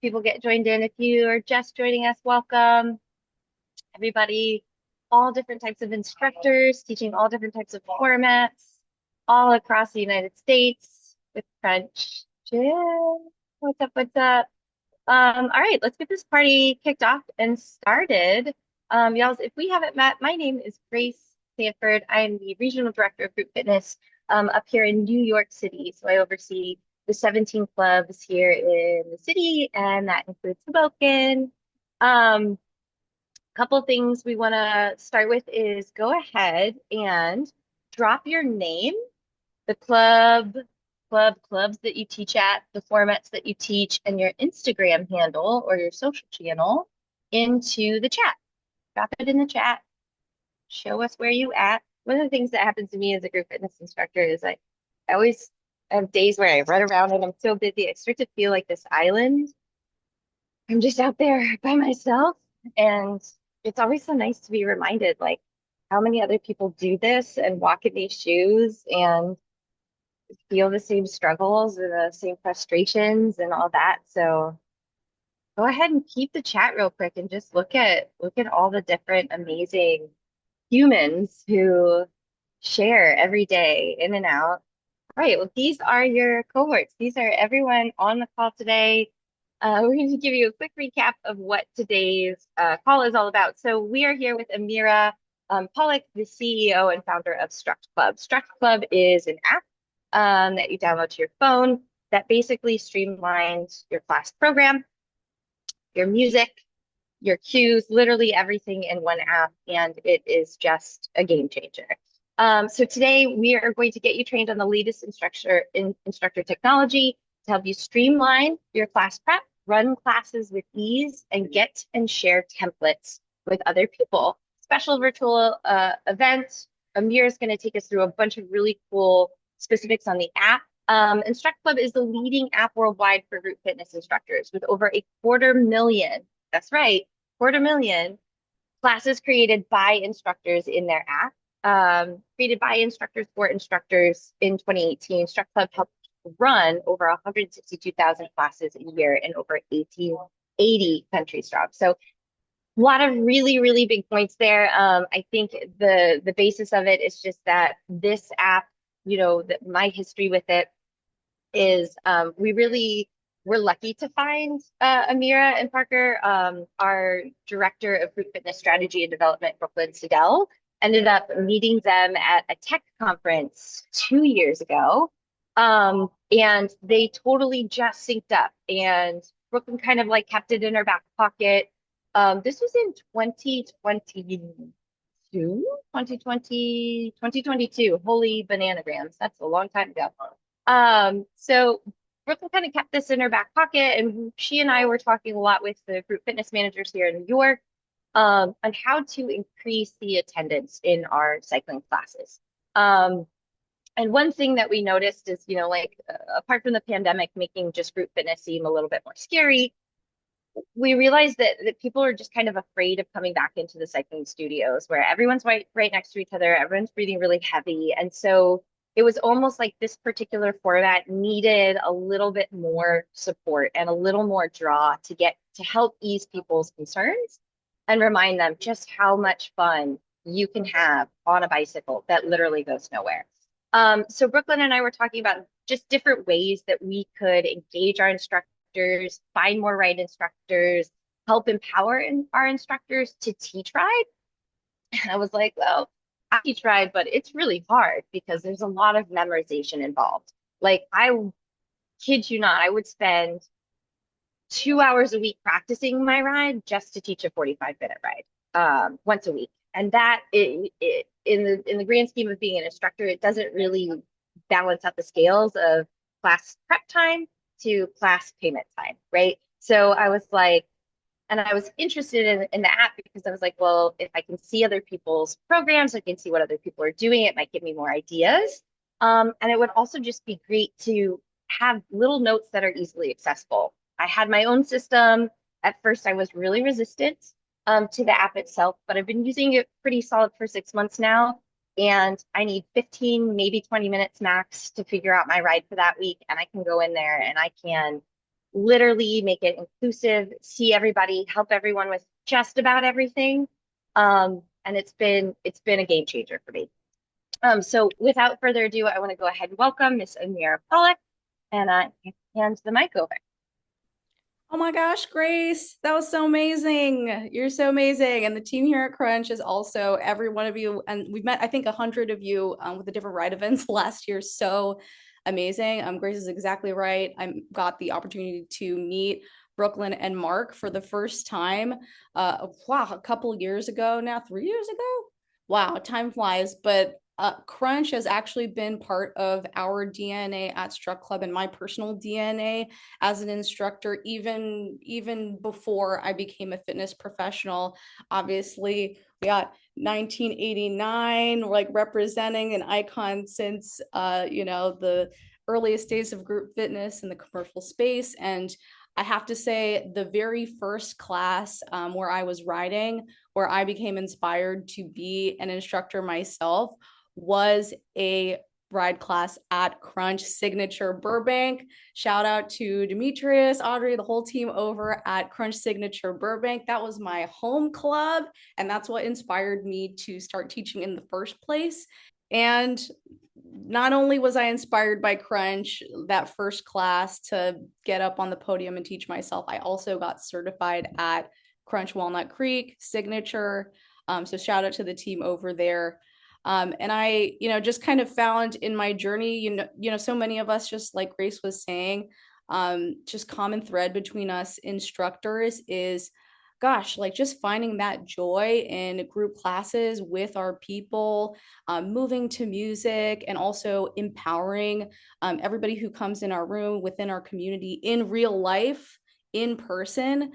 people get joined in. If you are just joining us, welcome. Everybody, all different types of instructors teaching all different types of formats all across the United States with French. Jill, what's up? What's up? All right, let's get this party kicked off and started. Y'all, if we haven't met, my name is Grace Sanford. I am the Regional Director of Group Fitness up here in New York City. So I oversee the 17 clubs here in the city, and that includes Hoboken. Couple things we want to start with is go ahead and drop your name, the clubs that you teach at, the formats that you teach, and your Instagram handle or your social channel into the chat. Drop it in the chat. Show us where you at. One of the things that happens to me as a group fitness instructor is I always have days where I run around and I'm so busy. I start to feel like this island. I'm just out there by myself. And it's always so nice to be reminded, like, how many other people do this and walk in these shoes and feel the same struggles and the same frustrations and all that. So go ahead and keep the chat real quick and just look at all the different amazing humans who share every day in and out. All right, well, these are your cohorts. These are everyone on the call today. We're going to give you a quick recap of what today's call is all about. So we are here with Amira Polack, the CEO and founder of Struct Club. Struct Club is an app that you download to your phone that basically streamlines your class program, your music, your cues, literally everything in one app, and it is just a game changer. So today we are going to get you trained on the latest instructor technology to help you streamline your class prep, run classes with ease, and get and share templates with other people. Special virtual event. Amir is going to take us through a bunch of really cool specifics on the app. Instruct Club is the leading app worldwide for group fitness instructors with over 250,000. That's right, 250,000 classes created by instructors in their app. Created by instructors for instructors in 2018, Struct Club helped run over 162,000 classes a year in over 80 countries strong. So a lot of really, really big points there. I think the basis of it is just that this app, my history with it is we're lucky to find Amira and Parker, our director of group fitness strategy and development, Brooklyn Siddell, ended up meeting them at a tech conference 2 years ago. And they totally just synced up, and Brooklyn kind of like kept it in her back pocket. This was in 2022. Holy bananagrams. That's a long time ago. So Brooklyn kind of kept this in her back pocket, and she and I were talking a lot with the group fitness managers here in New York on how to increase the attendance in our cycling classes. And one thing that we noticed is, apart from the pandemic making just group fitness seem a little bit more scary, we realized that people are just kind of afraid of coming back into the cycling studios where everyone's right next to each other, everyone's breathing really heavy. And so it was almost like this particular format needed a little bit more support and a little more draw to help ease people's concerns and remind them just how much fun you can have on a bicycle that literally goes nowhere. So Brooklyn and I were talking about just different ways that we could engage our instructors, find more right instructors, help empower our instructors to teach ride. And I was like, well, I teach ride, but it's really hard because there's a lot of memorization involved. Like, I kid you not, I would spend 2 hours a week practicing my ride just to teach a 45-minute ride once a week. And that in the grand scheme of being an instructor, it doesn't really balance out the scales of class prep time to class payment time, right? So I was like, and I was interested in the app because I was like, well, if I can see other people's programs, I can see what other people are doing, it might give me more ideas. And it would also just be great to have little notes that are easily accessible. I had my own system. At first, I was really resistant to the app itself, but I've been using it pretty solid for 6 months now. And I need 15, maybe 20 minutes max to figure out my ride for that week. And I can go in there and I can literally make it inclusive, see everybody, help everyone with just about everything. And it's been a game changer for me. So without further ado, I want to go ahead and welcome Miss Amira Polack, and I hand the mic over. Oh my gosh, Grace, that was so amazing. You're so amazing. And the team here at Crunch is also every one of you. And we've met, I think, 100 of you with the different ride events last year. So amazing. Grace is exactly right. I got the opportunity to meet Brooklyn and Mark for the first time. Wow, a couple years ago now, 3 years ago. Wow, time flies. But Crunch has actually been part of our DNA at Struct Club and my personal DNA as an instructor, even before I became a fitness professional. Obviously, we got 1989 like representing an icon since the earliest days of group fitness in the commercial space. And I have to say, the very first class where I was riding, where I became inspired to be an instructor myself, was a ride class at Crunch Signature Burbank. Shout out to Demetrius, Audrey, the whole team over at Crunch Signature Burbank. That was my home club, and that's what inspired me to start teaching in the first place. And not only was I inspired by Crunch, that first class, to get up on the podium and teach myself, I also got certified at Crunch Walnut Creek Signature. So shout out to the team over there. And I, just kind of found in my journey, so many of us, just like Grace was saying, just common thread between us instructors is, gosh, like just finding that joy in group classes with our people, moving to music, and also empowering everybody who comes in our room, within our community, in real life, in person,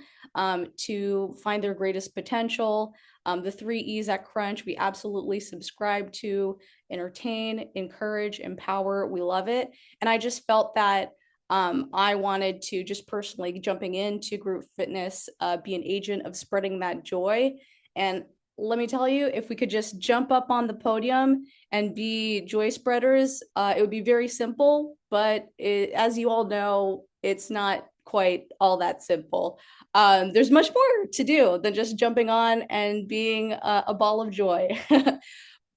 to find their greatest potential. The 3 E's at Crunch, we absolutely subscribe to: entertain, encourage, empower. We love it. And I just felt that I wanted to, just personally jumping into group fitness, be an agent of spreading that joy. And let me tell you, if we could just jump up on the podium and be joy spreaders, it would be very simple. But as you all know, it's not quite all that simple. There's much more to do than just jumping on and being a ball of joy.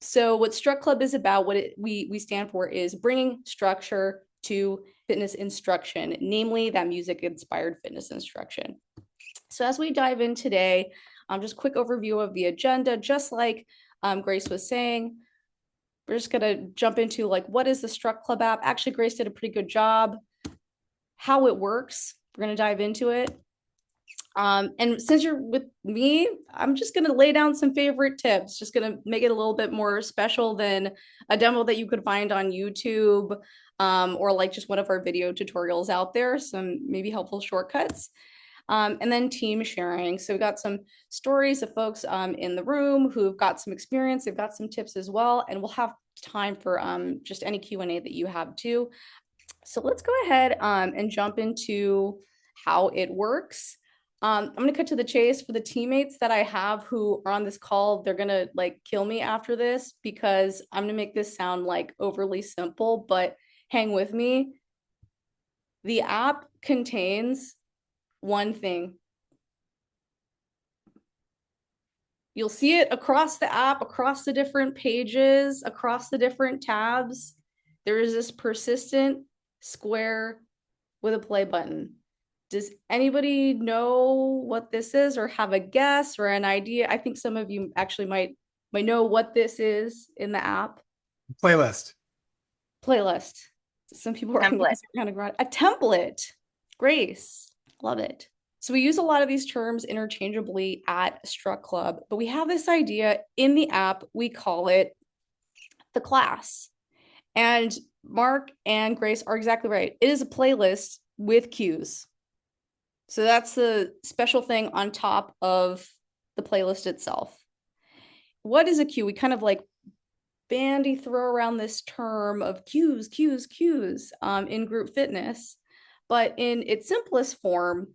So what Struct Club is about, we stand for, is bringing structure to fitness instruction, namely that music inspired fitness instruction. So as we dive in today, just a quick overview of the agenda. Just like Grace was saying, we're just going to jump into like, what is the Struct Club app? Actually, Grace did a pretty good job. How it works, we're going to dive into it. And since you're with me, I'm just going to lay down some favorite tips, just going to make it a little bit more special than a demo that you could find on YouTube, or like just one of our video tutorials out there, some maybe helpful shortcuts. And then team sharing. So we got some stories of folks in the room who've got some experience. They've got some tips as well. And we'll have time for just any Q&A that you have too. So let's go ahead and jump into how it works. I'm going to cut to the chase. For the teammates that I have who are on this call, they're going to like kill me after this because I'm going to make this sound like overly simple, but hang with me. The app contains one thing. You'll see it across the app, across the different pages, across the different tabs. There is this persistent square with a play button. Does anybody know what this is, or have a guess or an idea? I think some of you actually might know what this is in the app. Playlist. Playlist. Some people are kind of a template. Grace, love it. So we use a lot of these terms interchangeably at Struct Club, but we have this idea in the app. We call it the class. And Mark and Grace are exactly right. It is a playlist with cues. So that's the special thing on top of the playlist itself. What is a cue? We kind of like bandy throw around this term of cues in group fitness. But in its simplest form,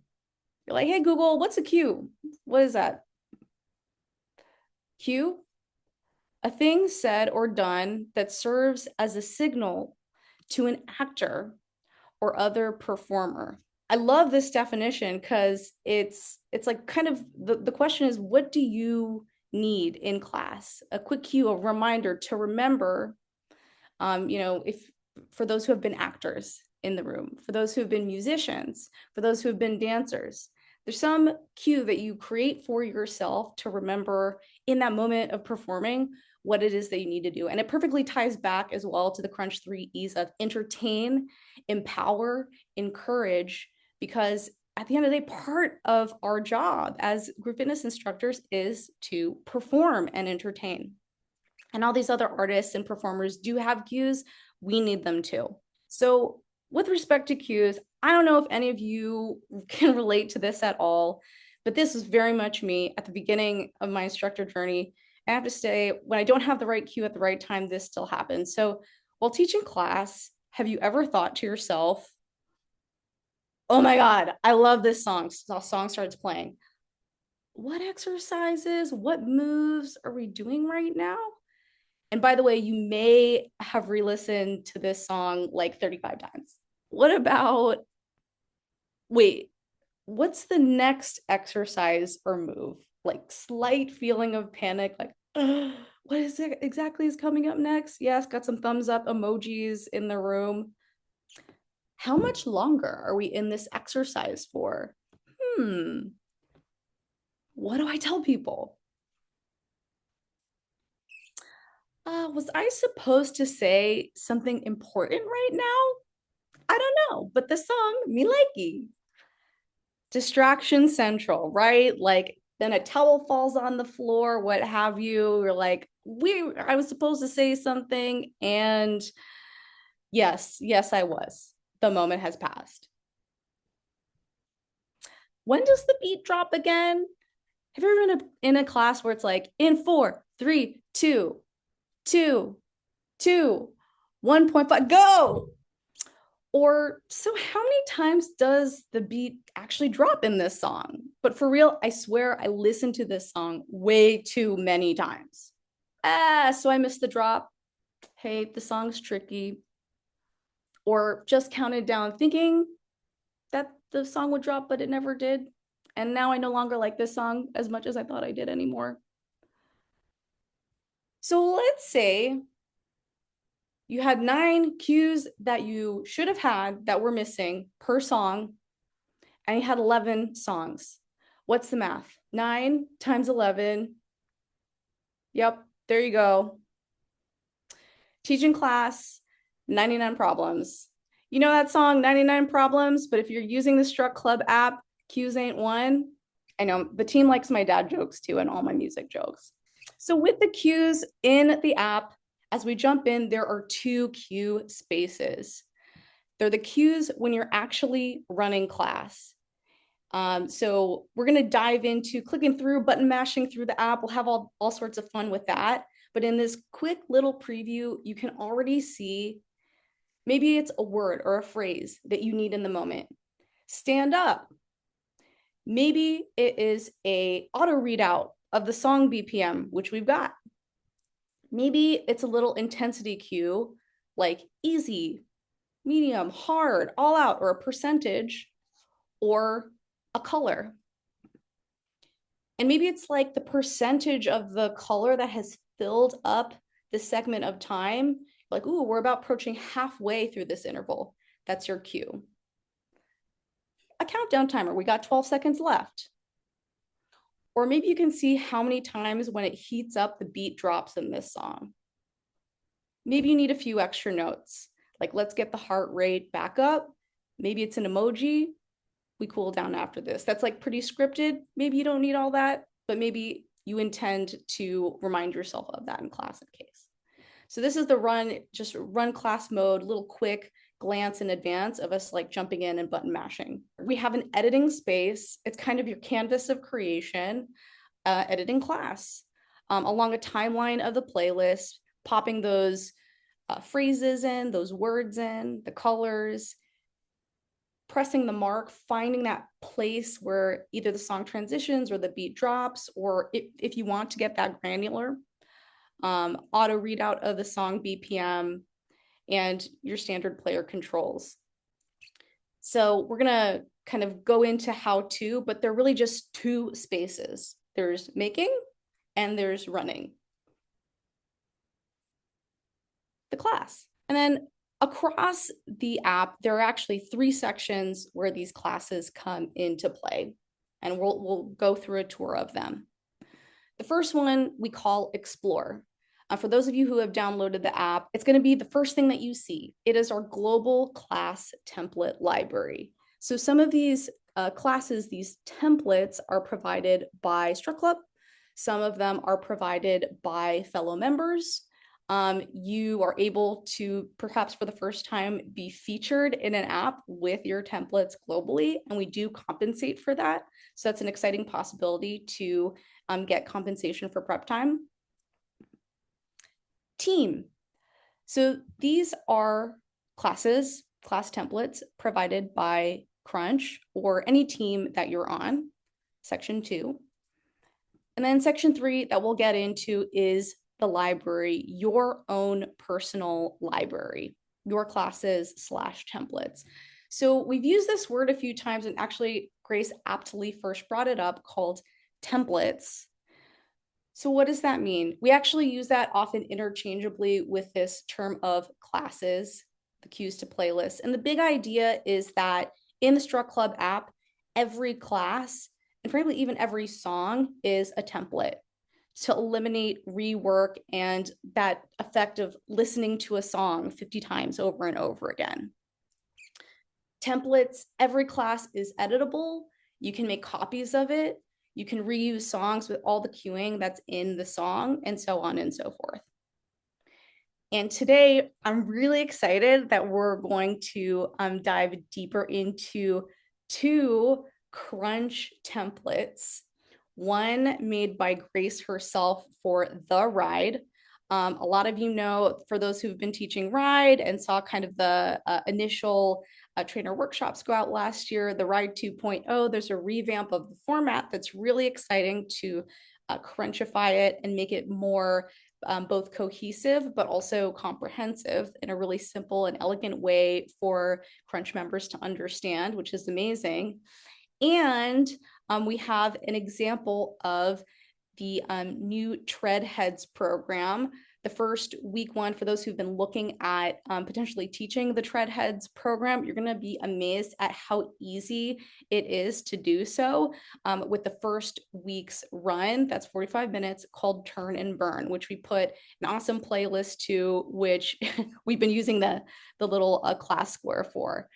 you're like, hey, Google, what's a cue? What is that? Cue? A thing said or done that serves as a signal to an actor or other performer. I love this definition because it's like kind of the question is, what do you need in class? A quick cue, a reminder to remember, if for those who have been actors in the room, for those who have been musicians, for those who have been dancers, there's some cue that you create for yourself to remember in that moment of performing what it is that you need to do. And it perfectly ties back as well to the Crunch 3 E's of entertain, empower, encourage, because at the end of the day, part of our job as group fitness instructors is to perform and entertain. And all these other artists and performers do have cues. We need them too. So with respect to cues, I don't know if any of you can relate to this at all, but this is very much me at the beginning of my instructor journey. I have to say, when I don't have the right cue at the right time, this still happens. So while teaching class, have you ever thought to yourself, oh my God, I love this song. So the song starts playing. What exercises, what moves are we doing right now? And by the way, you may have re-listened to this song like 35 times. What about, wait, what's the next exercise or move? Like slight feeling of panic, like, what is it exactly is coming up next? Yes, got some thumbs up emojis in the room. How much longer are we in this exercise for? What do I tell people? Was I supposed to say something important right now? I don't know, but the song, me likey. Distraction central, right? Like then a towel falls on the floor, what have you. You're like, I was supposed to say something. And yes, I was. The moment has passed. When does the beat drop again? Have you ever been in a class where it's like in 4, 3, 2, 2, 1.5, go? Or so how many times does the beat actually drop in this song? But for real, I swear I listened to this song way too many times. So I missed the drop. Hey, the song's tricky. Or just counted down thinking that the song would drop, but it never did. And now I no longer like this song as much as I thought I did anymore. So let's say you had 9 cues that you should have had that were missing per song, and you had 11 songs. What's the math? 9 times 11. Yep, there you go. Teaching class, 99 problems. You know that song, 99 Problems, but if you're using the Struct Club app, cues ain't one. I know the team likes my dad jokes too and all my music jokes. So with the cues in the app, as we jump in, there are 2 cue spaces. They're the cues when you're actually running class. So we're going to dive into clicking through, button mashing through the app. We'll have all sorts of fun with that. But in this quick little preview, you can already see maybe it's a word or a phrase that you need in the moment. Stand up. Maybe it is a auto readout of the song BPM, which we've got. Maybe it's a little intensity cue like easy, medium, hard, all out, or a percentage, or a color. And maybe it's like the percentage of the color that has filled up this segment of time. Like, ooh, we're about approaching halfway through this interval. That's your cue. A countdown timer. We got 12 seconds left. Or maybe you can see how many times when it heats up, the beat drops in this song. Maybe you need a few extra notes. Like, let's get the heart rate back up. Maybe it's an emoji. We cool down after this. That's like pretty scripted. Maybe you don't need all that, but maybe you intend to remind yourself of that in class in case. So this is the run class mode, little quick glance in advance of us like jumping in and button mashing. We have an editing space. It's kind of your canvas of creation, editing class, along a timeline of the playlist, popping those phrases in, those words in, the colors, pressing the mark, finding that place where either the song transitions or the beat drops, or if you want to get that granular, auto readout of the song BPM, and your standard player controls. So we're gonna kind of go into how to, but they're really just two spaces. There's making and there's running the class. And then across the app, there are actually 3 sections where these classes come into play. And we'll go through a tour of them. The first one we call Explore. For those of you who have downloaded the app, it's going to be the first thing that you see. It is our global class template library. So some of these classes, these templates are provided by Struct Club. Some of them are provided by fellow members. You are able to perhaps for the first time be featured in an app with your templates globally, and we do compensate for that. So that's an exciting possibility to get compensation for prep time. Team. So these are classes, class templates provided by Crunch or any team that you're on, section 2. And then section 3 that we'll get into is the library, your own personal library, your classes / templates. So we've used this word a few times, and actually Grace aptly first brought it up, called templates. So what does that mean? We actually use that often interchangeably with this term of classes, the cues to playlists. And the big idea is that in the Struct Club app, every class, and frankly, even every song, is a template to eliminate rework and that effect of listening to a song 50 times over and over again. Templates, every class is editable. You can make copies of it. You can reuse songs with all the cueing that's in the song, and so on and so forth. And today, I'm really excited that we're going to dive deeper into 2 Crunch templates. One made by Grace herself for the ride. A lot of you know, for those who've been teaching ride and saw kind of the initial trainer workshops go out last year, the Ride 2.0, there's a revamp of the format that's really exciting to crunchify it and make it more both cohesive, but also comprehensive in a really simple and elegant way for Crunch members to understand, which is amazing. And we have an example of the new Tread Heads program. The first week 1, for those who've been looking at potentially teaching the Tread Heads program, you're going to be amazed at how easy it is to do so with the first week's run. That's 45 minutes, called Turn and Burn, which we put an awesome playlist to, which we've been using the little class square for.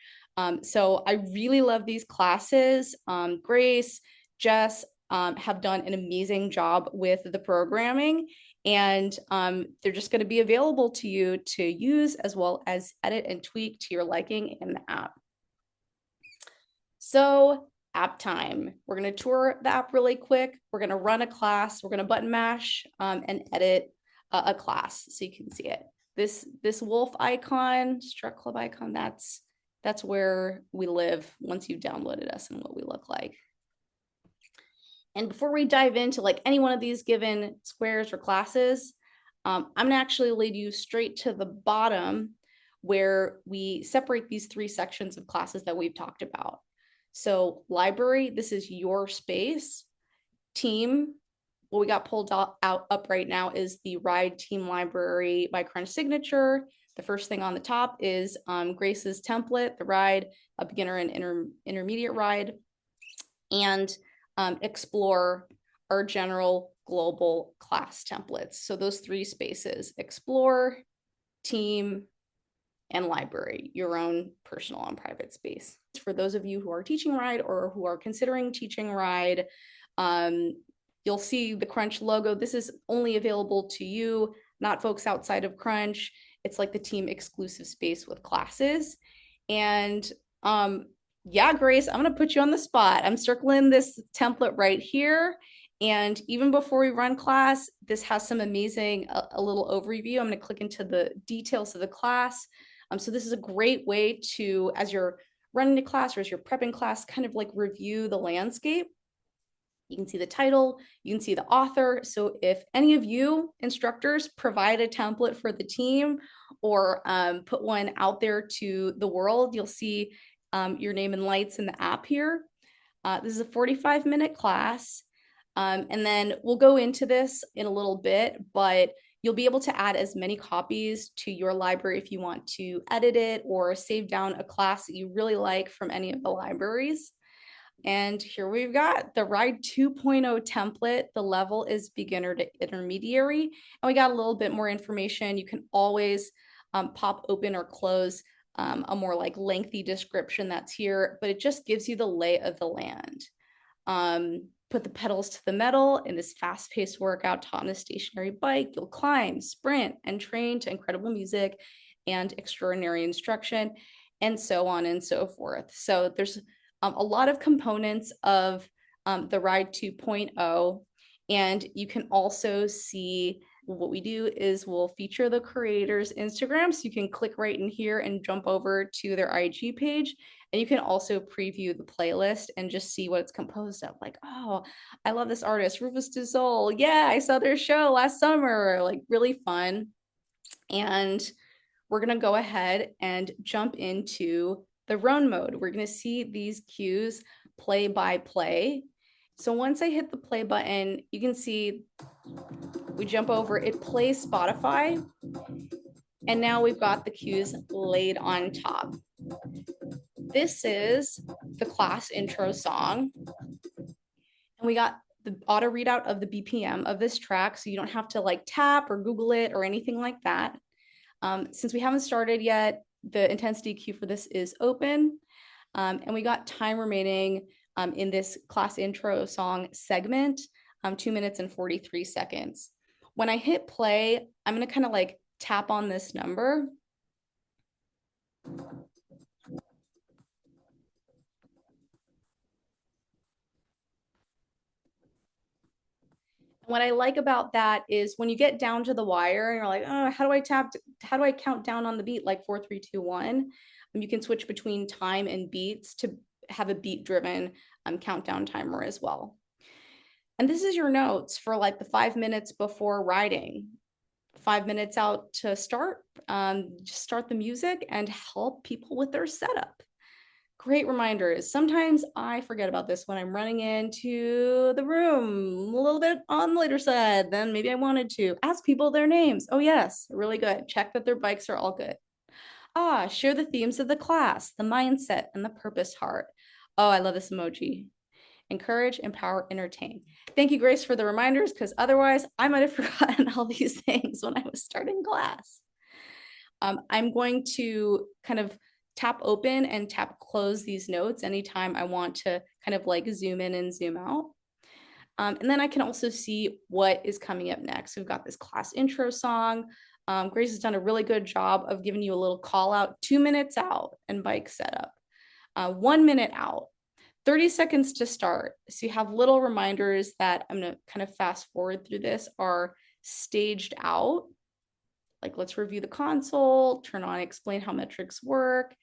So I really love these classes. Grace, Jess have done an amazing job with the programming, and they're just going to be available to you to use as well as edit and tweak to your liking in the app. So app time. We're going to tour the app really quick. We're going to run a class. We're going to button mash and edit a class so you can see it. This wolf icon, Struct Club icon, that's where we live once you've downloaded us and what we look like. And before we dive into like any one of these given squares or classes, I'm gonna actually lead you straight to the bottom where we separate these 3 sections of classes that we've talked about. So library, this is your space. Team, what we got pulled up right now is the Ride Team Library by Crunch Signature. The first thing on the top is Grace's template, the ride, a beginner and intermediate ride, and Explore, our general global class templates. So those 3 spaces: Explore, Team, and Library, your own personal and private space. For those of you who are teaching ride or who are considering teaching ride, you'll see the Crunch logo. This is only available to you, not folks outside of Crunch. It's like the team exclusive space with classes. And yeah, Grace, I'm going to put you on the spot. I'm circling this template right here. And even before we run class, this has some amazing, a little overview. I'm going to click into the details of the class. So this is a great way to, as you're running a class or as you're prepping class, kind of like review the landscape. You can see the title, you can see the author. So if any of you instructors provide a template for the team or put one out there to the world, you'll see your name and lights in the app here. This is a 45-minute class. And then we'll go into this in a little bit, but you'll be able to add as many copies to your library if you want to edit it or save down a class that you really like from any of the libraries. And here we've got the Ride 2.0 template. The level is beginner to intermediary. And we got a little bit more information. You can always pop open or close a more like lengthy description that's here, but it just gives you the lay of the land. Put the pedals to the metal in this fast-paced workout taught on a stationary bike. You'll climb, sprint, and train to incredible music and extraordinary instruction, and so on and so forth. So there's a lot of components of the Ride 2.0, and you can also see what we do is we'll feature the creators' Instagram, so you can click right in here and jump over to their IG page. And you can also preview the playlist and just see what it's composed of. Like, oh, I love this artist, Rufus Du Sol. Yeah, I saw their show last summer. Like, really fun. And we're going to go ahead and jump into the run mode. We're going to see these cues play by play. So once I hit the play button, you can see we jump over, it plays Spotify. And now we've got the cues laid on top. This is the class intro song. And we got the auto readout of the BPM of this track, so you don't have to like tap or Google it or anything like that. Since we haven't started yet, the intensity cue for this is open. And we got time remaining in this class intro song segment, 2 minutes and 43 seconds. When I hit play, I'm going to kind of like tap on this number. What I like about that is when you get down to the wire and you're like, oh, how do I count down on the beat like 4, 3, 2, 1? You can switch between time and beats to have a beat driven countdown timer as well. And this is your notes for like the 5 minutes before riding. 5 minutes out to start, just start the music and help people with their setup. Great reminders. Sometimes I forget about this when I'm running into the room a little bit on the later side than maybe I wanted to. Ask people their names. Oh yes, really good. Check that their bikes are all good. Share the themes of the class, the mindset, and the purpose heart. Oh, I love this emoji. Encourage, empower, entertain. Thank you, Grace, for the reminders, because otherwise I might have forgotten all these things when I was starting class. I'm going to kind of tap open and tap close these notes anytime I want to kind of like zoom in and zoom out. And then I can also see what is coming up next. We've got this class intro song. Grace has done a really good job of giving you a little call out, 2 minutes out and bike setup, 1 minute out, 30 seconds to start. So you have little reminders that I'm gonna kind of fast forward through this are staged out. Like let's review the console, turn on, explain how metrics work.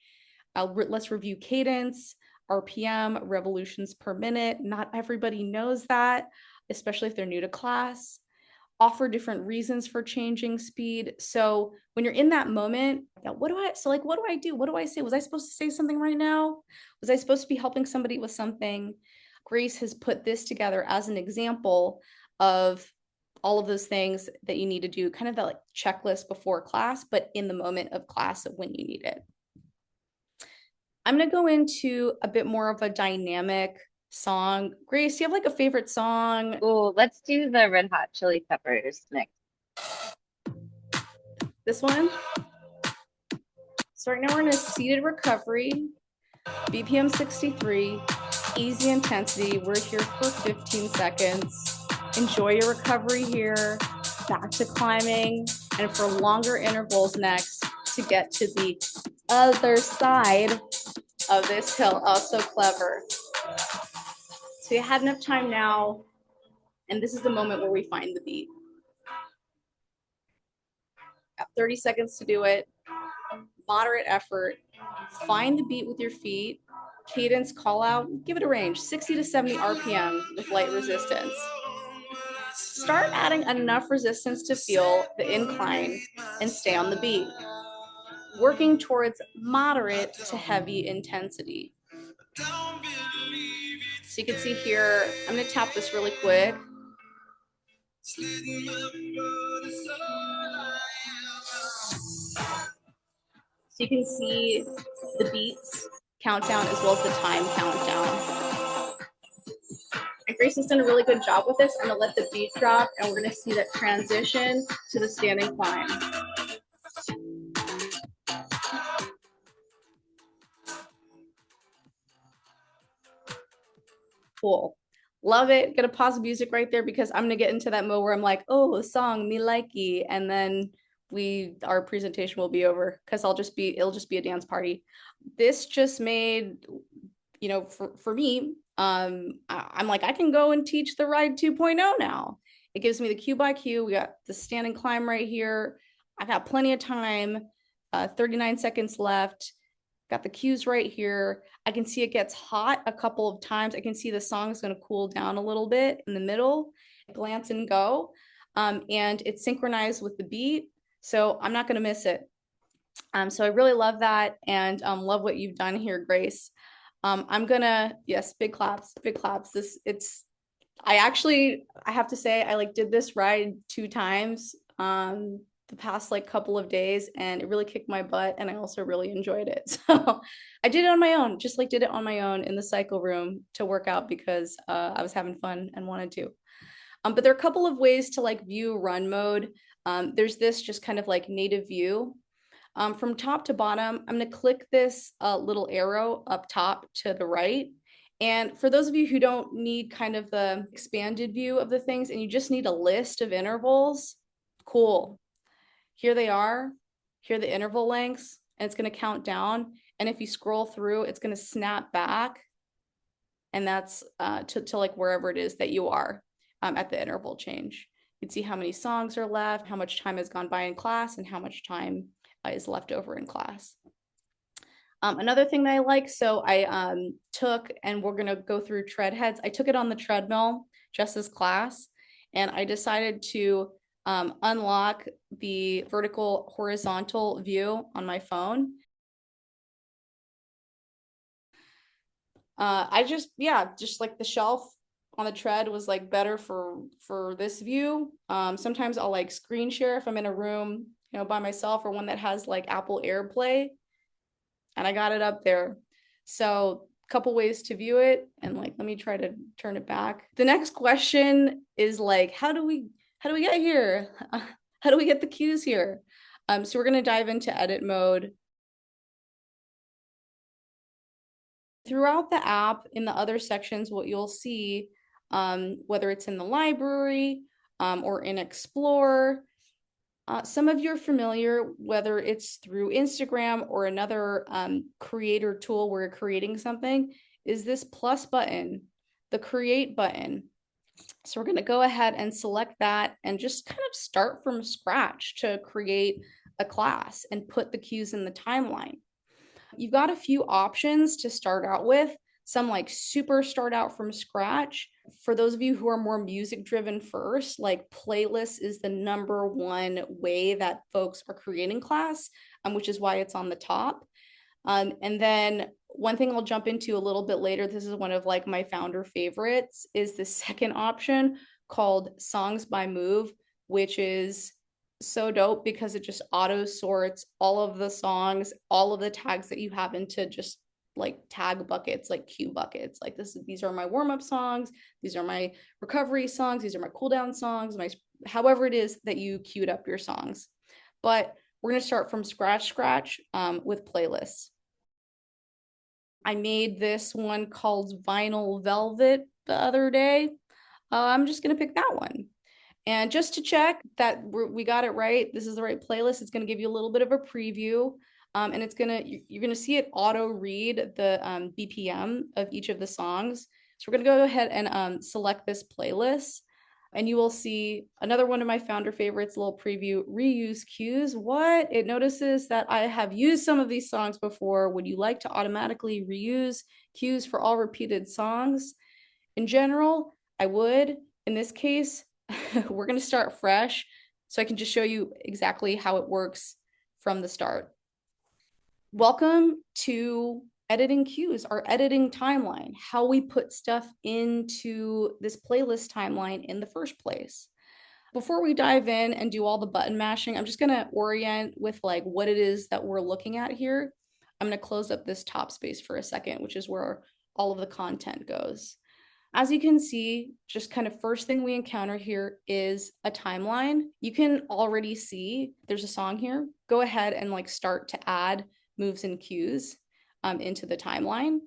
Let's review cadence, RPM, revolutions per minute. Not everybody knows that, especially if they're new to class. Offer different reasons for changing speed. So when you're in that moment, what do I do? What do I say? Was I supposed to say something right now? Was I supposed to be helping somebody with something? Grace has put this together as an example of all of those things that you need to do, kind of that like checklist before class, but in the moment of class of when you need it. I'm going to go into a bit more of a dynamic song. Grace, do you have like a favorite song? Oh, let's do the Red Hot Chili Peppers mix. This one? So right now we're in a seated recovery, BPM 63, easy intensity. We're here for 15 seconds. Enjoy your recovery here, back to climbing, and for longer intervals next to get to the other side of this hill. Oh, so clever. So you had enough time now, and this is the moment where we find the beat. Got 30 seconds to do it. Moderate effort. Find the beat with your feet. Cadence, call out, give it a range, 60 to 70 RPM with light resistance. Start adding enough resistance to feel the incline and stay on the beat. working towards moderate to heavy intensity. So you can see here, I'm going to tap this really quick. So you can see the beats countdown as well as the time countdown. And Grace has done a really good job with this. I'm gonna let the beat drop and we're gonna see that transition to the standing climb. Cool. Love it. Gonna pause the music right there because I'm gonna get into that mode where I'm like, oh, song, me likey. And then our presentation will be over because it'll just be a dance party. This just made, for me, I'm like, I can go and teach the ride 2.0 now. It gives me the cue by cue. We got the stand and climb right here. I got plenty of time, 39 seconds left. Got the cues right here. I can see it gets hot a couple of times. I can see the song is going to cool down a little bit in the middle. Glance and go. And it's synchronized with the beat. So I'm not going to miss it. So I really love that and love what you've done here, Grace. Yes, big claps, big claps. I have to say, I did this ride 2 times the past couple of days and it really kicked my butt and I also really enjoyed it. So I did it on my own, just did it on my own in the cycle room to work out because I was having fun and wanted to. But there are a couple of ways to view run mode. There's this just kind of native view. From top to bottom, I'm going to click this little arrow up top to the right. And for those of you who don't need kind of the expanded view of the things and you just need a list of intervals, cool. Here they are. Here are the interval lengths, and it's going to count down. And if you scroll through, it's going to snap back. And that's to wherever it is that you are at the interval change. You can see how many songs are left, how much time has gone by in class, and how much time is left over in class. Another thing that I like, so I took, and we're going to go through tread heads. I took it on the treadmill just this class, and I decided to unlock the vertical horizontal view on my phone. Just the shelf on the tread was better for this view. Sometimes I'll screen share if I'm in a room, by myself or one that has Apple AirPlay, and I got it up there. So a couple ways to view it, and let me try to turn it back. The next question is how do we get here? How do we get the cues here? So we're going to dive into edit mode. Throughout the app, in the other sections, what you'll see, whether it's in the library or in Explore, some of you are familiar, whether it's through Instagram or another creator tool where you're creating something, is this plus button, the create button. So we're going to go ahead and select that and just kind of start from scratch to create a class and put the cues in the timeline. You've got a few options to start out with. Some super start out from scratch. For those of you who are more music driven first, playlist is the #1 way that folks are creating class, which is why it's on the top. And then one thing I'll jump into a little bit later, this is one of my founder favorites, is the second option called Songs by Move, which is so dope because it just auto sorts all of the songs, all of the tags that you have into just tag buckets, cue buckets. These are my warm-up songs, these are my recovery songs, these are my cool down songs, however it is that you queued up your songs. But we're going to start from scratch with playlists. I made this one called Vinyl Velvet the other day. I'm just going to pick that one. And just to check that we got it right, this is the right playlist. It's going to give you a little bit of a preview. And you're going to see it auto read the BPM of each of the songs. So we're going to go ahead and select this playlist. And you will see another one of my founder favorites, a little preview, reuse cues. What? It notices that I have used some of these songs before. Would you like to automatically reuse cues for all repeated songs? In general, I would. In this case, we're going to start fresh so I can just show you exactly how it works from the start. Welcome to editing cues, our editing timeline, how we put stuff into this playlist timeline in the first place. Before we dive in and do all the button mashing, I'm just going to orient with like what it is that we're looking at here. I'm going to close up this top space for a second, which is where all of the content goes. As you can see, just kind of first thing we encounter here is a timeline. You can already see there's a song here. Go ahead and like start to add moves and cues into the timeline.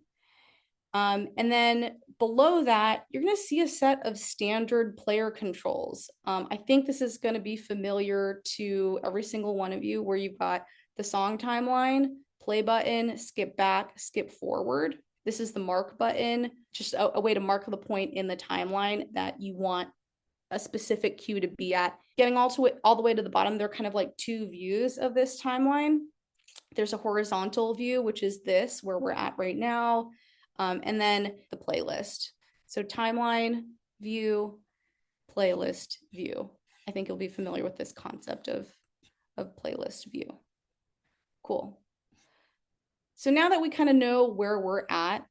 And then below that, you're going to see a set of standard player controls. I think this is going to be familiar to every single one of you, where you've got the song timeline, play button, skip back, skip forward. This is the mark button, just a way to mark the point in the timeline that you want a specific cue to be at. Getting all the way to the bottom, there are kind of like two views of this timeline. There's a horizontal view, which is this, where we're at right now, and then the playlist. So timeline, view, playlist, view. I think you'll be familiar with this concept of playlist view. Cool. So now that we kind of know where we're at,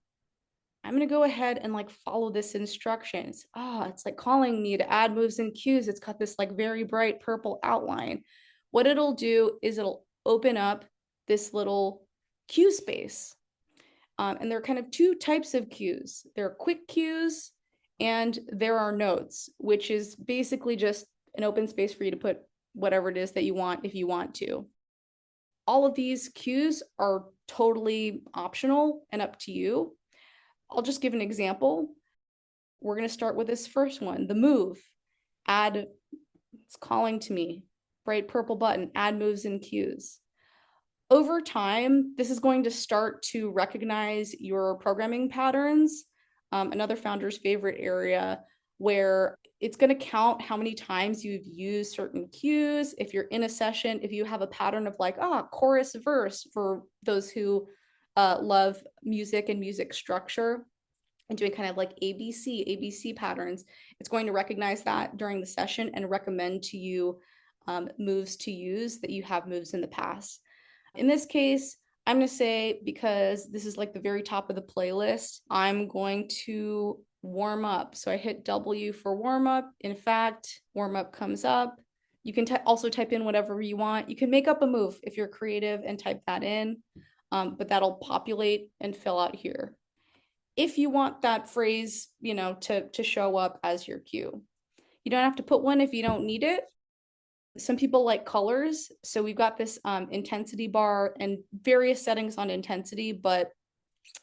I'm going to go ahead and like follow this instructions. It's like calling me to add moves and cues. It's got this like very bright purple outline. What it'll do is it'll open up this little cue space. And there are kind of two types of cues. There are quick cues and there are notes, which is basically just an open space for you to put whatever it is that you want if you want to. All of these cues are totally optional and up to you. I'll just give an example. We're going to start with this first one, the move. Add, it's calling to me, bright purple button, add moves and cues. Over time, this is going to start to recognize your programming patterns, another founder's favorite area, where it's going to count how many times you've used certain cues. If you're in a session, if you have a pattern of like, chorus, verse, for those who love music and music structure and doing kind of like ABC patterns, it's going to recognize that during the session and recommend to you moves to use that you have moves in the past. In this case, I'm going to say, because this is like the very top of the playlist, I'm going to warm up. So I hit W for warm up. In fact, warm up comes up. You can also type in whatever you want. You can make up a move if you're creative and type that in, but that'll populate and fill out here. If you want that phrase, to show up as your cue, you don't have to put one if you don't need it. Some people like colors. So we've got this intensity bar and various settings on intensity, but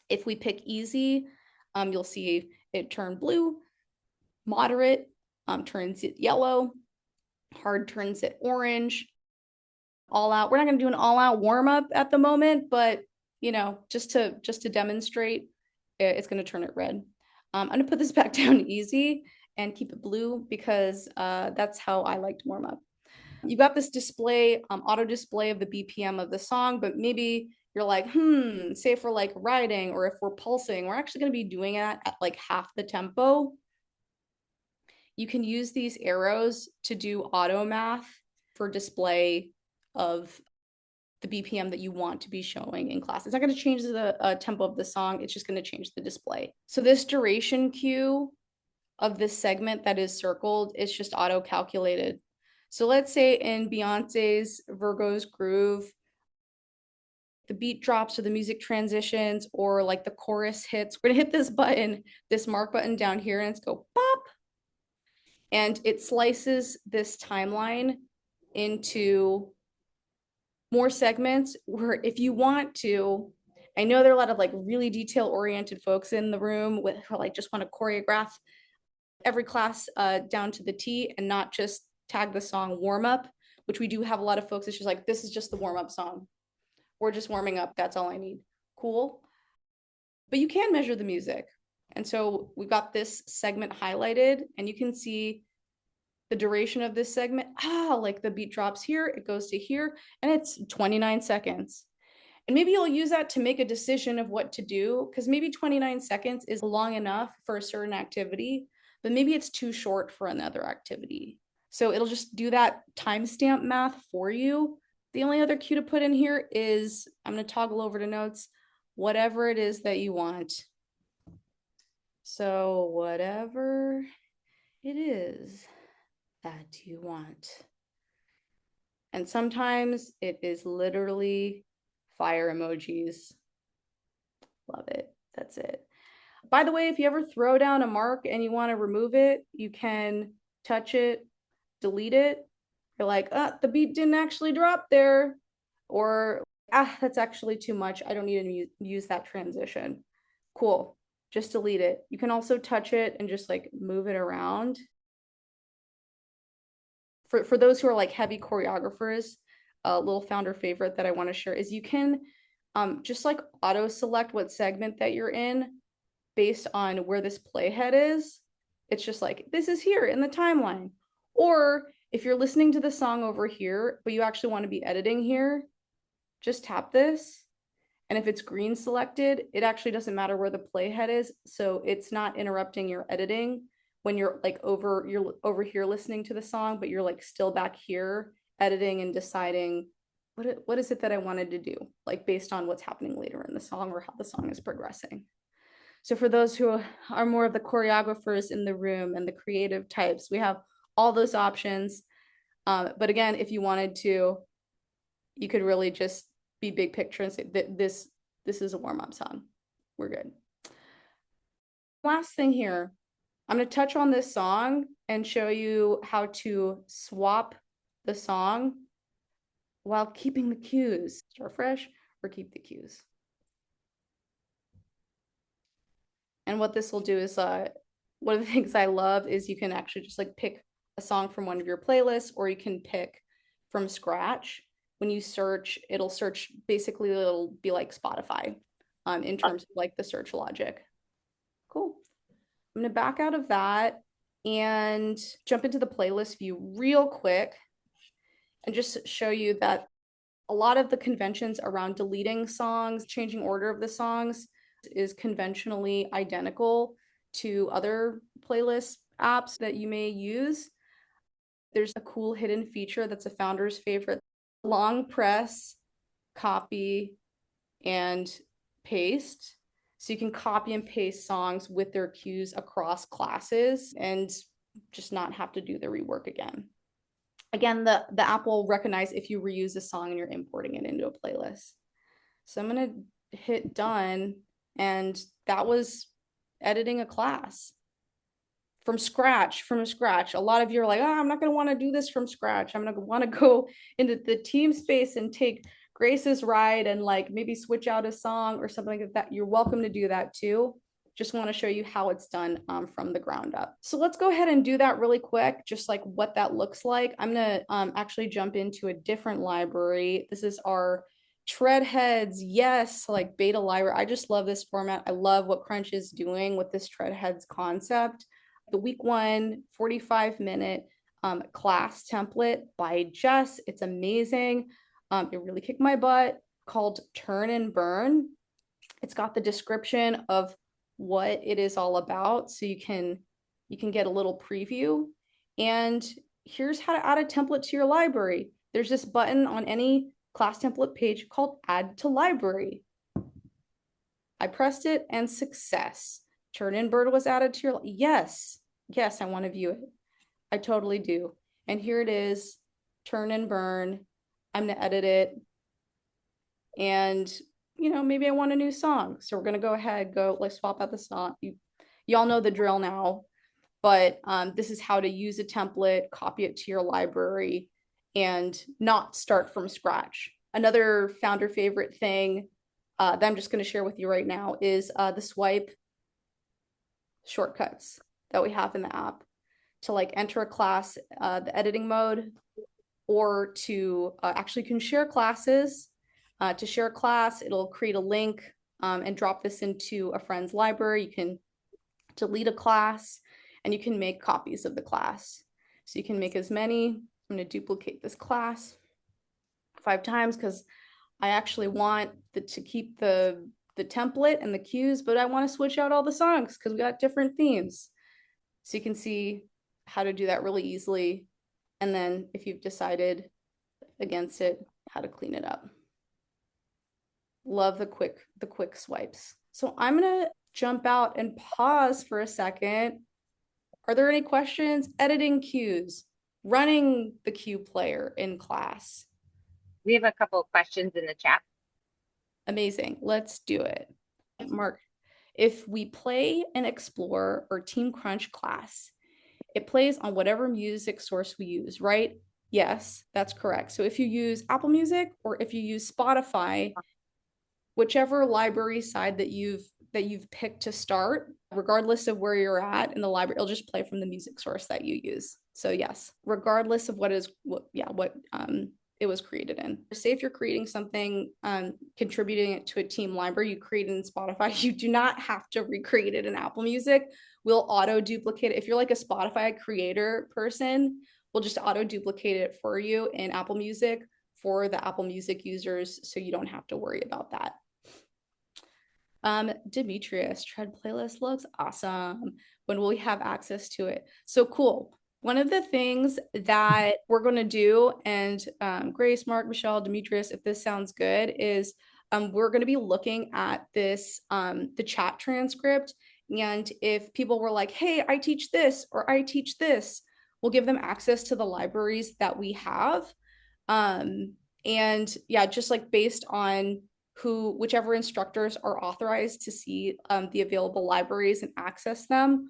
if we pick easy, you'll see it turn blue, moderate turns it yellow, hard turns it orange, all out. We're not going to do an all out warm up at the moment, but just to demonstrate, it's going to turn it red. I'm going to put this back down to easy and keep it blue because that's how I like to warm up. You've got this display, auto display of the BPM of the song, but maybe you're like, say if we're like riding or if we're pulsing, we're actually going to be doing it at like half the tempo. You can use these arrows to do auto math for display of the BPM that you want to be showing in class. It's not going to change the tempo of the song. It's just going to change the display. So this duration cue of this segment that is circled is just auto calculated. So let's say in Beyonce's Virgo's Groove, the beat drops or the music transitions or like the chorus hits. We're gonna hit this button, this mark button down here, and it's go pop. And it slices this timeline into more segments where if you want to, I know there are a lot of like really detail oriented folks in the room who like just want to choreograph every class down to the T and not just tag the song warm up, which we do have a lot of folks. It's just like, this is just the warm up song. We're just warming up. That's all I need. Cool. But you can measure the music. And so we've got this segment highlighted and you can see the duration of this segment. Like the beat drops here, it goes to here, and it's 29 seconds. And maybe you'll use that to make a decision of what to do, because maybe 29 seconds is long enough for a certain activity, but maybe it's too short for another activity. So it'll just do that timestamp math for you The only other cue to put in here is, I'm going to toggle over to notes, whatever it is that you want. So whatever it is that you want. And sometimes it is literally fire emojis. Love it. That's it. By the way, if you ever throw down a mark and you want to remove it, you can touch it, delete it. You're like, the beat didn't actually drop there. Or, that's actually too much. I don't need to use that transition. Cool. Just delete it. You can also touch it and just like move it around. For those who are like heavy choreographers, a little founder favorite that I want to share is you can just like auto select what segment that you're in based on where this playhead is. It's just like, this is here in the timeline. Or if you're listening to the song over here, but you actually want to be editing here, just tap this. And if it's green selected, it actually doesn't matter where the playhead is. So it's not interrupting your editing when you're over here listening to the song, but you're like still back here editing and deciding what is it that I wanted to do, like based on what's happening later in the song or how the song is progressing. So for those who are more of the choreographers in the room and the creative types, we have all those options. But again, if you wanted to, you could really just be big picture and say that this is a warm-up song. We're good. Last thing here, I'm going to touch on this song and show you how to swap the song while keeping the cues. Start fresh or keep the cues. And what this will do is, one of the things I love is you can actually just like pick a song from one of your playlists, or you can pick from scratch. When you search, it'll search, basically it'll be like Spotify in terms of like the search logic. Cool. I'm going to back out of that and jump into the playlist view real quick and just show you that a lot of the conventions around deleting songs, changing order of the songs is conventionally identical to other playlist apps that you may use. There's a cool hidden feature that's a founder's favorite. Long press, copy, and paste. So you can copy and paste songs with their cues across classes and just not have to do the rework again. Again, the app will recognize if you reuse a song and you're importing it into a playlist. So I'm going to hit done, and that was editing a class from scratch. A lot of you are like, I'm not going to want to do this from scratch. I'm going to want to go into the team space and take Grace's ride and like maybe switch out a song or something like that. You're welcome to do that too. Just want to show you how it's done from the ground up. So let's go ahead and do that really quick, just like what that looks like. I'm going to actually jump into a different library. This is our Treadheads, yes, like beta library. I just love this format. I love what Crunch is doing with this Treadheads concept. The week 1 45-minute class template by Jess. It's amazing. It really kicked my butt, called Turn and Burn. It's got the description of what it is all about, so you can get a little preview. And here's how to add a template to your library. There's this button on any class template page called Add to Library. I pressed it and success. Turn and Burn was added to your, yes, I want to view it. I totally do. And here it is, Turn and Burn. I'm going to edit it. And, maybe I want a new song. So we're going to go ahead, let's swap out the song. Y'all know the drill now, but this is how to use a template, copy it to your library, and not start from scratch. Another founder favorite thing that I'm just going to share with you right now is the swipe shortcuts that we have in the app to like enter a class, the editing mode, or to actually can share classes. To share a class, it'll create a link and drop this into a friend's library. You can delete a class and you can make copies of the class. So you can make as many. I'm going to duplicate this class 5 times because I actually want to keep the template and the cues, but I want to switch out all the songs because we got different themes. So you can see how to do that really easily. And then if you've decided against it, how to clean it up. Love the quick swipes. So I'm gonna jump out and pause for a second. Are there any questions? Editing cues, running the cue player in class. We have a couple of questions in the chat. Amazing. Let's do it. Mark, if we play an Explore or Team Crunch class, it plays on whatever music source we use, right? Yes, that's correct. So if you use Apple Music or if you use Spotify, whichever library side that you've picked to start, regardless of where you're at in the library, it'll just play from the music source that you use. So yes, regardless of what it was created in. Say if you're creating something, contributing it to a team library you created in Spotify, you do not have to recreate it in Apple Music. We'll auto duplicate it. If you're like a Spotify creator person, we'll just auto duplicate it for you in Apple Music for the Apple Music users, so you don't have to worry about that. Demetrius, Tread playlist looks awesome. When will we have access to it? So cool. One of the things that we're going to do, and Grace, Mark, Michelle, Demetrius, if this sounds good, is we're going to be looking at this, the chat transcript. And if people were like, hey, I teach this or I teach this, we'll give them access to the libraries that we have. And yeah, just like based on whichever instructors are authorized to see the available libraries and access them,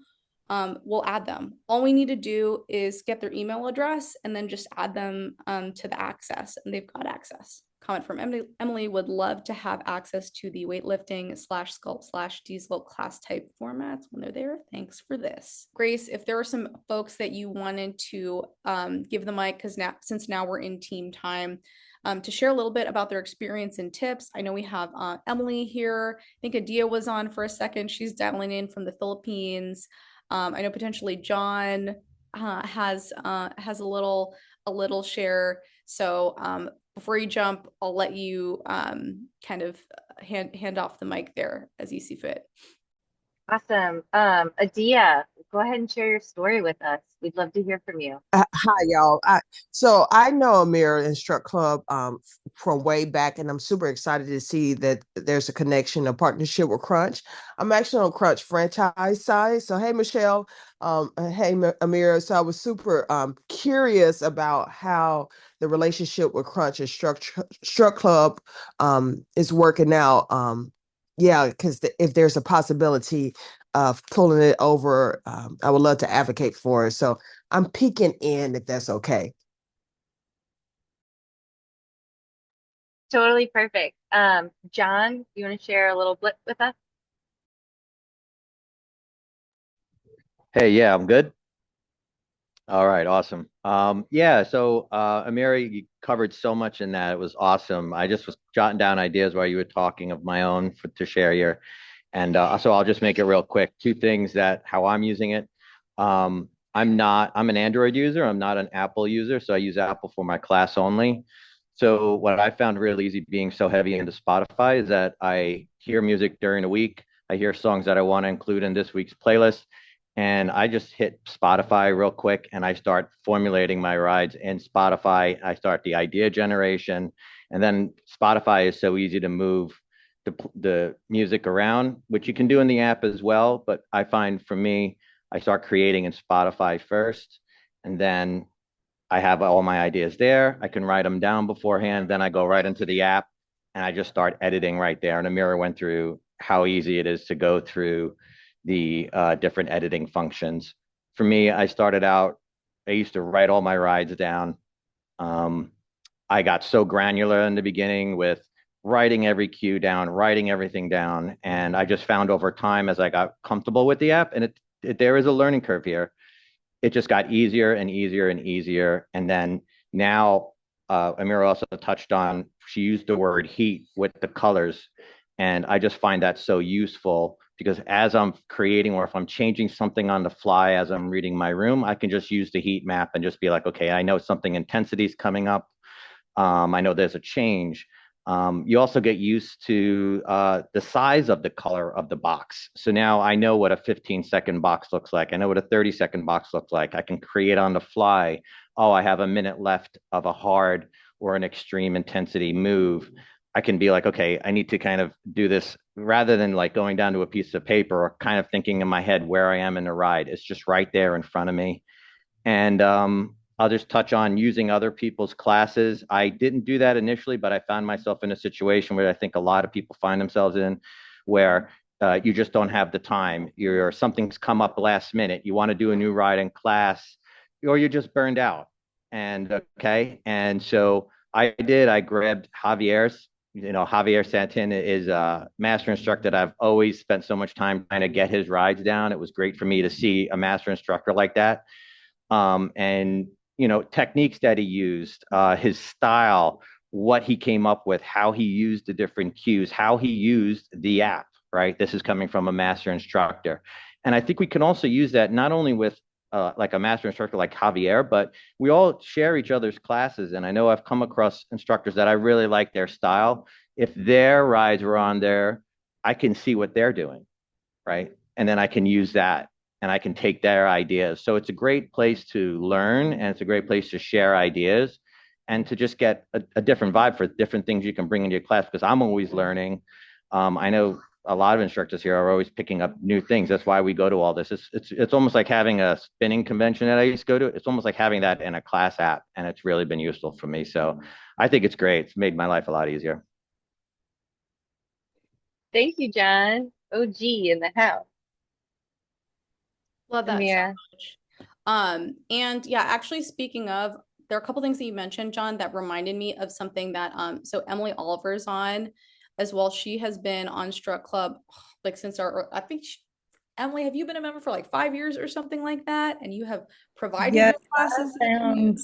we'll add them. All we need to do is get their email address and then just add them to the access, and they've got access. Comment from Emily would love to have access to the weightlifting / sculpt / diesel class type formats when they're there. Thanks for this. Grace, if there are some folks that you wanted to give the mic, because since now we're in team time, to share a little bit about their experience and tips. I know we have Emily here. I think Adia was on for a second. She's dialing in from the Philippines. I know potentially John has a little share. So before you jump, I'll let you kind of hand off the mic there as you see fit. Awesome. Adia, go ahead and share your story with us. We'd love to hear from you. Hi, y'all. So I know Amira and Struct Club from way back, and I'm super excited to see that there's a connection, a partnership with Crunch. I'm actually on Crunch franchise side. So hey, Michelle. Hey, Amira. So I was super curious about how the relationship with Crunch and Struct Club is working out. Yeah, because if there's a possibility of pulling it over, I would love to advocate for it. So I'm peeking in if that's okay. Totally perfect. John, you want to share a little blip with us? Hey, yeah, I'm good. All right, awesome. Yeah, so Amira, you covered so much in that. It was awesome. I just was jotting down ideas while you were talking of my own to share here. And so I'll just make it real quick. Two things that how I'm using it. I'm an Android user. I'm not an Apple user. So I use Apple for my class only. So what I found really easy being so heavy into Spotify is that I hear music during the week. I hear songs that I want to include in this week's playlist. And I just hit Spotify real quick and I start formulating my rides in Spotify. I start the idea generation. And then Spotify is so easy to move the music around, which you can do in the app as well. But I find for me, I start creating in Spotify first, and then I have all my ideas there. I can write them down beforehand. Then I go right into the app and I just start editing right there. And Amira went through how easy it is to go through the different editing functions. For me, I started out, I used to write all my rides down. I got so granular in the beginning with writing every cue down, writing everything down. And I just found over time as I got comfortable with the app, and there is a learning curve here. It just got easier and easier and easier. And then now, Amira also touched on, she used the word heat with the colors. And I just find that so useful because as I'm creating or if I'm changing something on the fly as I'm reading my room, I can just use the heat map and just be like, okay, I know something intensity is coming up. I know there's a change. You also get used to the size of the color of the box. So now I know what a 15-second box looks like. I know what a 30-second box looks like. I can create on the fly. Oh, I have a minute left of a hard or an extreme intensity move, I can be like, okay, I need to kind of do this rather than like going down to a piece of paper or kind of thinking in my head where I am in the ride. It's just right there in front of me. And I'll just touch on using other people's classes. I didn't do that initially, but I found myself in a situation where I think a lot of people find themselves in, where you just don't have the time. Something's come up last minute. You want to do a new ride in class, or you're just burned out. And okay, and so I grabbed Javier's. Javier Santin is a master instructor that I've always spent so much time trying to get his rides down. It was great for me to see a master instructor like that. And techniques that he used, his style, what he came up with, how he used the different cues, how he used the app, right? This is coming from a master instructor. And I think we can also use that not only with like a master instructor like Javier, but we all share each other's classes. And I know I've come across instructors that I really like their style. If their rides were on there, I can see what they're doing, right? And then I can use that and I can take their ideas. So it's a great place to learn, and it's a great place to share ideas and to just get a different vibe for different things you can bring into your class, because I'm always learning. I know a lot of instructors here are always picking up new things. That's why we go to all this. It's almost like having a spinning convention that I used to go to. It's almost like having that in a class app, and it's really been useful for me. So I think it's great. It's made my life a lot easier. Thank you, John. OG in the house. Love that so Amira. much. And yeah, actually, speaking of, there are a couple things that you mentioned, John, that reminded me of something that so Emily Oliver's on as well. She has been on Struct Club like since I think Emily, have you been a member for like 5 years or something like that? And you have provided your classes to the community?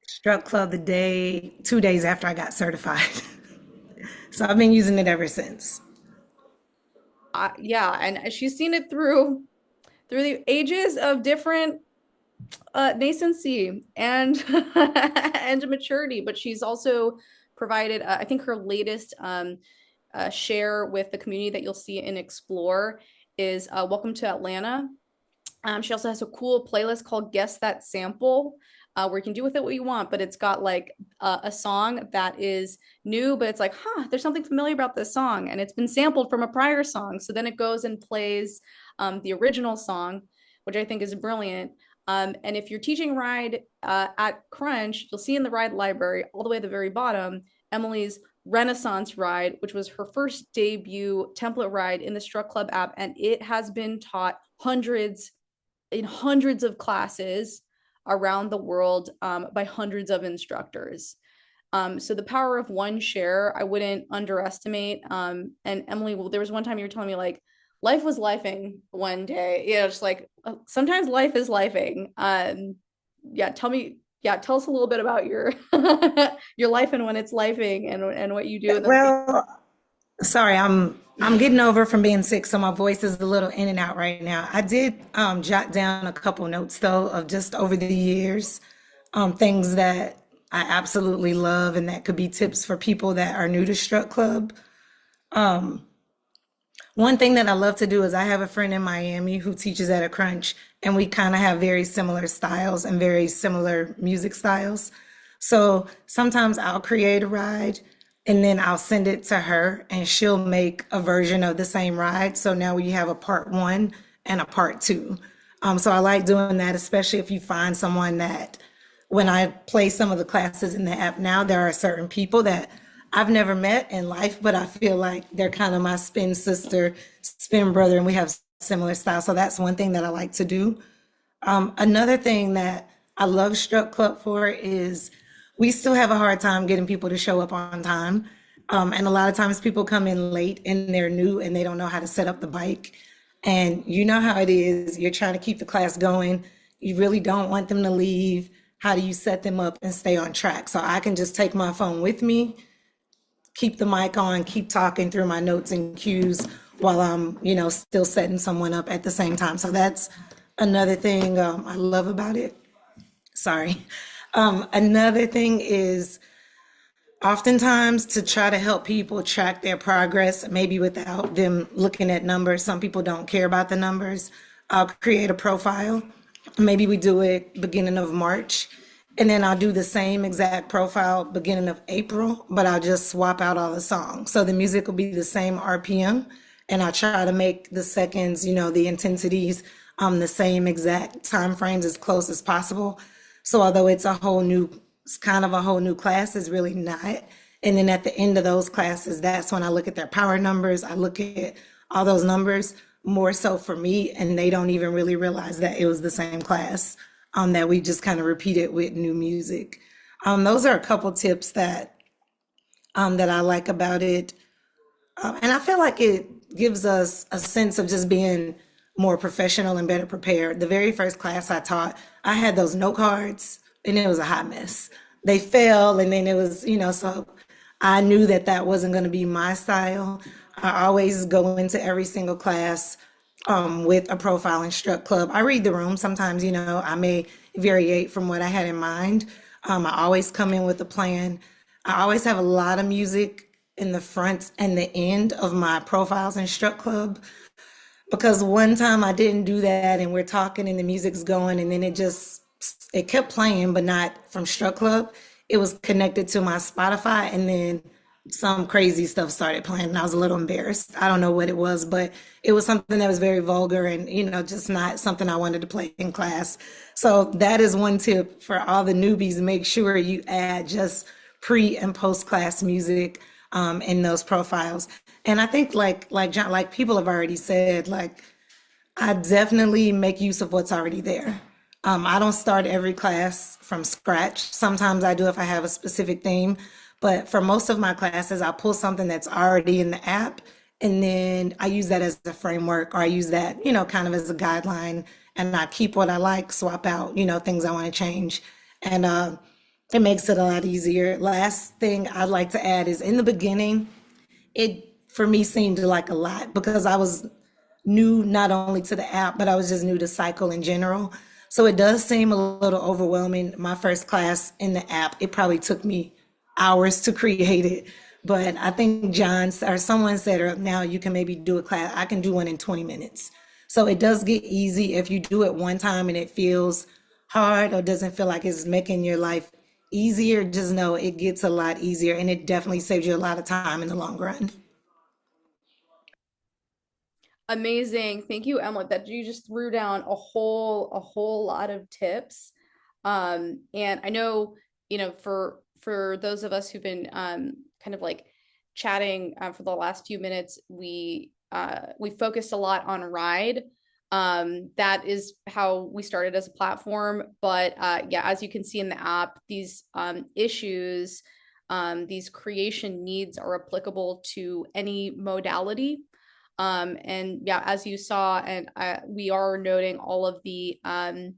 Struct Club 2 days after I got certified. So I've been using it ever since. Yeah, and she's seen it through the ages of different nascency and and maturity, but she's also provided I think her latest share with the community that you'll see in Explore is Welcome to Atlanta. She also has a cool playlist called Guess That Sample, where you can do with it what you want, but it's got like a song that is new, but it's like, there's something familiar about this song, and it's been sampled from a prior song. So then it goes and plays the original song, which I think is brilliant. And if you're teaching ride at Crunch, you'll see in the ride library, all the way at the very bottom, Emily's Renaissance ride, which was her first debut template ride in the Struct Club app. And it has been taught hundreds of classes around the world by hundreds of instructors. So the power of one share, I wouldn't underestimate. And Emily, there was one time you were telling me like, life was lifing one day. It's like sometimes life is lifing. Tell us a little bit about your your life and when it's lifing and what you do. Well, sorry, I'm getting over from being sick, so my voice is a little in and out right now. I did jot down a couple notes though of just over the years, things that I absolutely love and that could be tips for people that are new to Struct Club. One thing that I love to do is I have a friend in Miami who teaches at a Crunch, and we kind of have very similar styles and very similar music styles. So sometimes I'll create a ride and then I'll send it to her and she'll make a version of the same ride. So now we have a part 1 and a part 2. So I like doing that, especially if you find someone that when I play some of the classes in the app now, there are certain people that I've never met in life, but I feel like they're kind of my spin sister, spin brother, and we have similar styles. So that's one thing that I like to do. Another thing that I love Struct Club for is we still have a hard time getting people to show up on time. And a lot of times people come in late and they're new and they don't know how to set up the bike. And you know how it is. You're trying to keep the class going. You really don't want them to leave. How do you set them up and stay on track? So I can just take my phone with me, keep the mic on, keep talking through my notes and cues while I'm, still setting someone up at the same time. So that's another thing I love about it. Sorry. Another thing is oftentimes to try to help people track their progress, maybe without them looking at numbers. Some people don't care about the numbers. I'll create a profile. Maybe we do it beginning of March. And then I'll do the same exact profile beginning of April, but I'll just swap out all the songs. So the music will be the same RPM, and I'll try to make the seconds, the intensities, the same exact time frames as close as possible. So although it's kind of a whole new class, it's really not. And then at the end of those classes, that's when I look at their power numbers. I look at all those numbers more so for me, and they don't even really realize that it was the same class, that we just kind of repeated with new music. Those are a couple tips that I like about it. And I feel like it gives us a sense of just being more professional and better prepared. The very first class I taught, I had those note cards and it was a hot mess. They fell, and then it was, so I knew that that wasn't going to be my style. I always go into every single class with a profile in Struct Club. I read the room. Sometimes, I may variate from what I had in mind. I always come in with a plan. I always have a lot of music in the front and the end of my profiles in Struct Club, because one time I didn't do that and we're talking and the music's going, and then it kept playing, but not from Struct Club. It was connected to my Spotify, and then some crazy stuff started playing and I was a little embarrassed. I don't know what it was, but it was something that was very vulgar and, just not something I wanted to play in class. So that is one tip for all the newbies. Make sure you add just pre and post class music in those profiles. And I think like people have already said, like, I definitely make use of what's already there. I don't start every class from scratch. Sometimes I do if I have a specific theme, but for most of my classes, I pull something that's already in the app, and then I use that as a framework, or I use that, kind of as a guideline, and I keep what I like, swap out, things I want to change. And it makes it a lot easier. Last thing I'd like to add is, in the beginning, it for me seemed like a lot because I was new not only to the app, but I was just new to cycle in general. So it does seem a little overwhelming. My first class in the app, it probably took me hours to create it. But I think John or someone said, or now you can maybe do a class. I can do one in 20 minutes. So it does get easy if you do it one time and it feels hard or doesn't feel like it's making your life easier. Just know it gets a lot easier, and it definitely saves you a lot of time in the long run. Amazing. Thank you, Emily, that you just threw down a whole lot of tips. And I know, for those of us who've been kind of like chatting for the last few minutes, we focused a lot on ride. That is how we started as a platform. But yeah, as you can see in the app, these issues, these creation needs are applicable to any modality. And yeah, as you saw, and we are noting all of the kind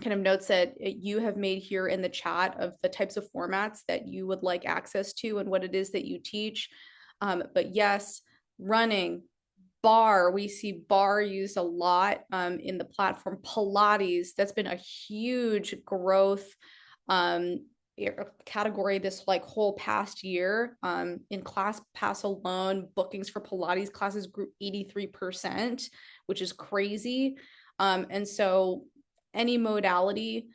of notes that you have made here in the chat of the types of formats that you would like access to and what it is that you teach. But yes, running, bar, we see bar used a lot in the platform. Pilates, that's been a huge growth category this like whole past year. In ClassPass alone, bookings for Pilates classes grew 83%, which is crazy. And so any modality,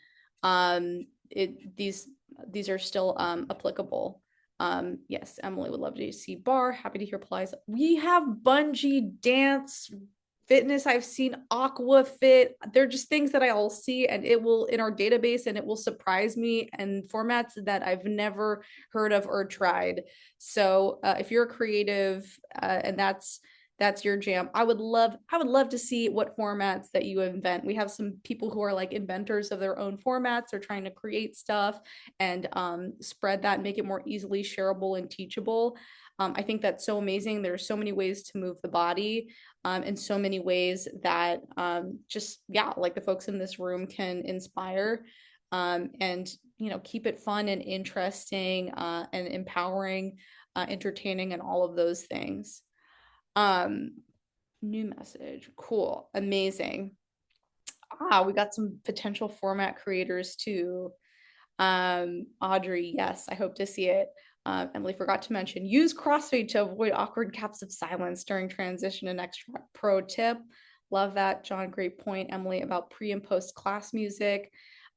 these are still applicable. Yes, Emily would love to see bar. Happy to hear Pilates. We have bungee, dance, fitness. I've seen aqua fit. They're just things that I'll see, and it will in our database, and it will surprise me, and formats that I've never heard of or tried. So if you're a creative and that's your jam, I would love to see what formats that you invent. We have some people who are like inventors of their own formats. They're trying to create stuff and spread that and make it more easily shareable and teachable. I think that's so amazing. There's so many ways to move the body, in so many ways that just, yeah, like the folks in this room can inspire, and, keep it fun and interesting, and empowering, entertaining, and all of those things. New message. Cool. Amazing. We got some potential format creators too. Audrey, yes, I hope to see it. Emily forgot to mention, use crossfade to avoid awkward gaps of silence during transition. An extra pro tip. Love that, John. Great point, Emily, about pre and post class music.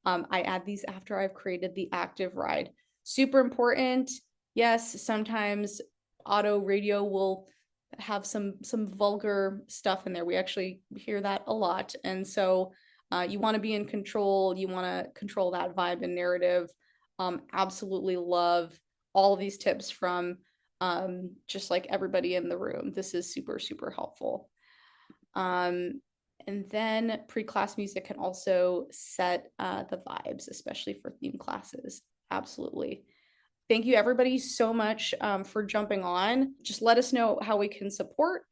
I add these after I've created the active ride. Super important. Yes, sometimes auto radio will have some vulgar stuff in there. We actually hear that a lot. And so you want to be in control. You want to control that vibe and narrative. Absolutely love all of these tips from just like everybody in the room. This is super, super helpful. And then pre-class music can also set the vibes, especially for theme classes. Absolutely. Thank you everybody so much for jumping on. Just let us know how we can support.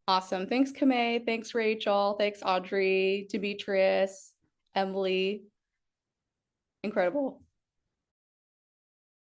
Awesome. Thanks, Kamei. Thanks, Rachel. Thanks, Audrey, Demetrius, Emily. Incredible.